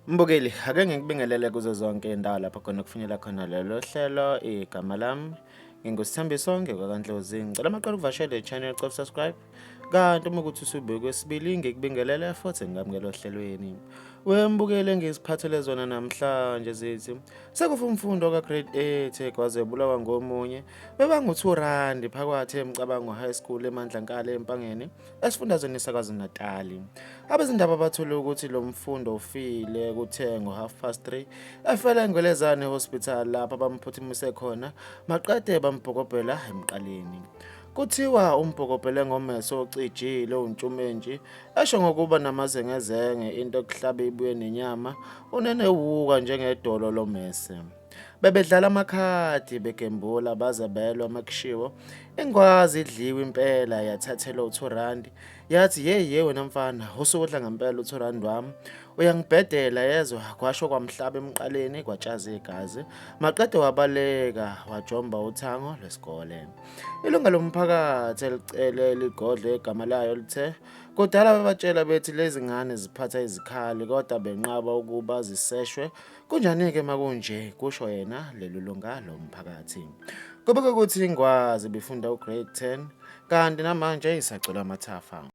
Mbukeli, ake ngikubingelele kuzo zonke iy'ndawo lapho khona kufinyela khona lelo hlelo. Igama lami ngingusithambiso ngekwaKaNdlozi. Ngicela amaqala ukuvashela i-channel, cela subscribe. Kanti uma kuthi usubuye kwesibili ngikubingelele futhi ngamukela ohlelweni. Wembukeli engiziphathele zona namhlanje zithi sekufa umfundo ka-grade 8 egwazwa ebulawa ngomunye. Bebangu-R2 phakathi emqabangwa high school eMandlankala empangeni esifundazweni saKwaZulu-Natali. Abezindaba bathole ukuthi lo mfundo ufile kuthe ngo3:30 efela eNgwelezane hospital lapho bamphuthumise khona maqede bambhokobhela emqaleni. Kuthiwa umbhokobhele ngomeso ocijile untshumentshi esho ngokuba namazengezenge into okuhlaba ibuye nenyama unenewuka njengedolo lomese. Bebedlala amakhadi begembula baze belwa makushiwo ingwazi idliwe impela yathathelwa u2 yathi ye wena mfana usukudla ngempela u2 wami uyangibhedela yezwa kwasho kwamhlaba emqaleni kwatshaza igazi maqede wabaleka wajomba uthango lwesikole. Ilunga lomphakathi elicele ligodle igama layo lithe kudala babatshela bethi lezi ngane ziphatha izikhali kodwa benqaba ukuba ziseshwe kunjani-ke makunje kusho yena leli lunga lomphakathi. Kube kuthi ingwazi bifunda ugrade 10 kanti namanje isacwela amathafa.